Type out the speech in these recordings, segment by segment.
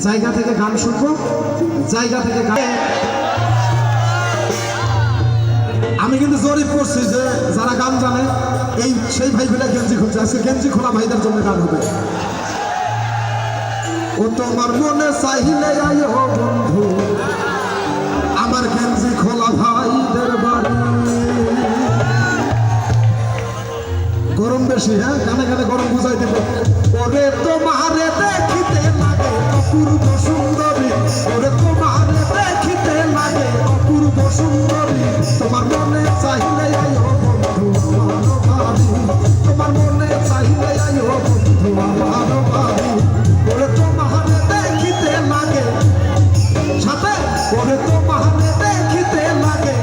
জায়গা থেকে গান শুনবো, জায়গা থেকে গান। আমি কিন্তু জরিপ করছি যে যারা গান জানে এই সেই ভাইগুলা গেঞ্জি খুলছে, আজকে গেঞ্জি খোলা ভাইদের জন্য গান হবে। ও তোমার মনে চাইলে আয়ো বন্ধু আমার গেঞ্জি খোলা ভাইদের বাড়ি। গরম বেশি, হ্যাঁ গানে গানে গরম বুঝাই দেব। ওরে তোমারে দেখিতে লাগে অপূর্ব সুন্দরী, ওরে তোমারে দেখিতে লাগে অপূর্ব সুন্দরী, তোমার মনে চাইলে আয়ো বন্ধু আমার বাড়ি, তোমার মনে চাইলে আয়ো বন্ধু আমার বাড়ি। ওরে তোমারে দেখিতে লাগে সাথে, ওরে তোমারে দেখিতে লাগে,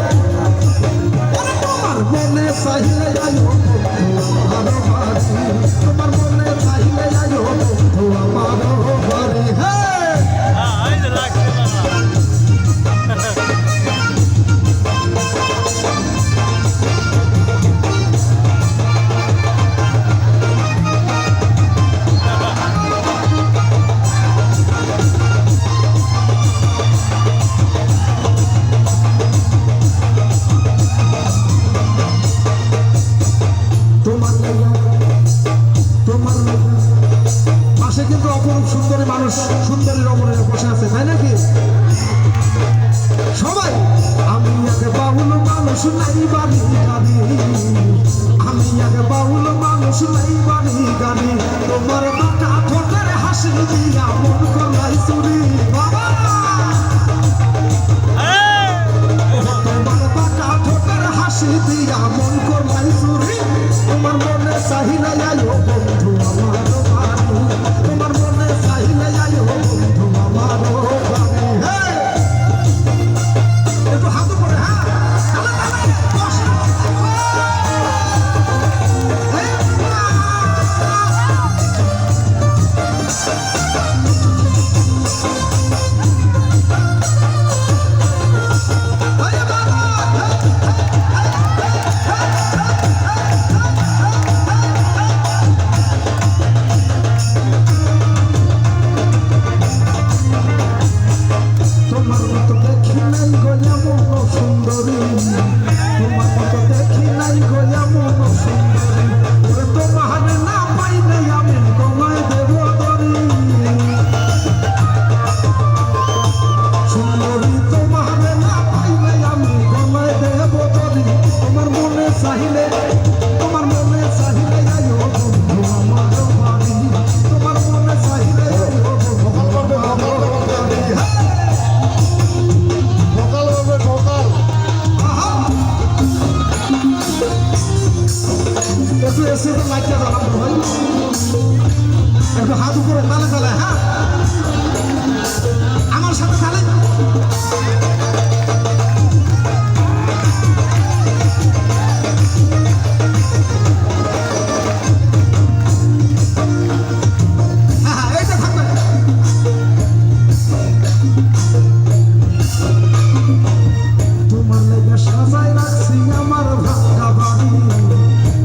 ওরে তোমার মনে চাইলে আয়ো বন্ধু আমার বাড়ি, তোমার মনে চাইলে আয়ো বন্ধু আমার বাড়ি। পাশে কিন্তু অপরূপ সুন্দরী মানুষ, সুন্দরী রমণীরা বসে আছে, তাই নাকি? সবাই আমি আগে বাউল মানুষ নাই বাড়ি গাড়ি, আমি আগে বাউল মানুষ নাই বাড়ি গাড়ি, তোমার বাটা ঠোঁটের হাসি দিয়া মন করলাই চুরি, বাবা তোমার বাটা ঠোঁটের হাসি দিয়া মন করলাই চুরি, তোমার মনে চাহিলে আয়ো বন্ধু আমার বাড়ি, তোমার মনে চাহিলে আয়ো বন্ধু আমার বাড়ি। একটু হাত উপরে, হ্যাঁ একটু হাত উপরে তালে তালে, হ্যাঁ আমার সাথে তালে। হ্যাঁ এইটা থাকবে। তোমার লাইগা সাজাই রাখছি আমার ভাঙা বাড়ি,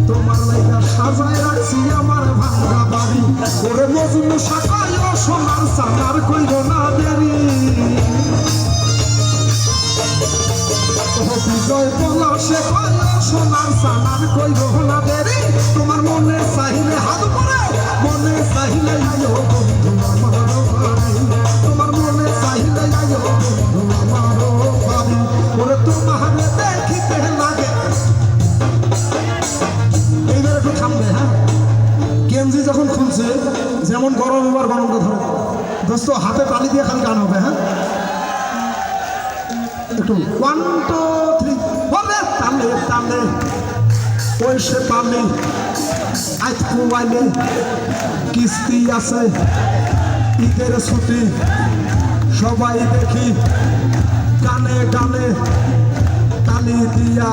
তোমার লাইগা সাজাই রাখছি আমার ভাঙা বাড়ি, ওরে মজনু শাখায় সোনার সানার কইল না দেরি, বিজয় বলা সে কইল সোনার সানার কইল না দেরি, তোমার মনে চাইলে হাত পরে, মনে চাইলে আয়ো বন্ধু আমার বাড়ি, তোমার মনে চাইলে আয়ো বন্ধু আমার বাড়ি, ওরে তোমারে দেখিতে লাগে। এইবার একটু থামবে, হ্যাঁ গেঞ্জি যখন খুলছে যেমন গরম এবার গরমটা ধরে দোস্ত, হাতে তালি দিয়ে খালি গান হবে, হ্যাঁ একটু 1 2 3 বলে তালে তালে ওই সে পালে আজ কুয়াইলে কিস্তি আছে ঈদের ছুটি সবাই দেখি গানে গানে তালি দিয়া।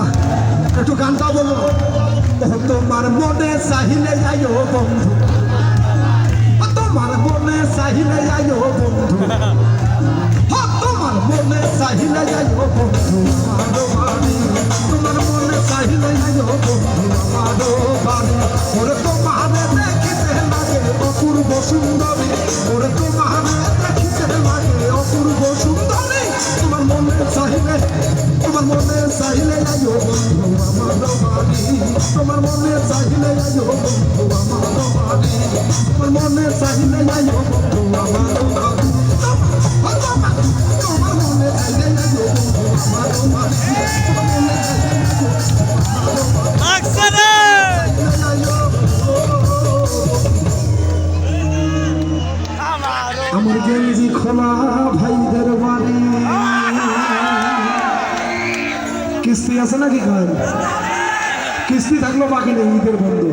একটু গানটা বলো। তোমার মনে চাহিলে আয়ো বন্ধু, তোমার মনে চাহিলে আয়ো বন্ধু, তোমার মনে চাহিলে আয়ো বন্ধু আমার বাড়ি, তোমার মনে চাহিলে আয়ো বন্ধু আমার বাড়ি, ওরে তোমারে দেখিতে লাগে অপূর্ব সুন্দরী, ওরে তোমারে দেখিতে চাহিলে আইও বন্ধু আমার বাড়ি তোমার মনে চাহিলে আইও বন্ধু আমার বাড়ি তোমার মনে চাইলে আইও বন্ধু আমার বাড়ি তোমার মনে চাইলে আমার গেঞ্জি খোলা ভাইদের বাড়ি কিস্তি আছে নাকি খান কিস্তি থাকলো বাকি নেই ঈদের বন্ধু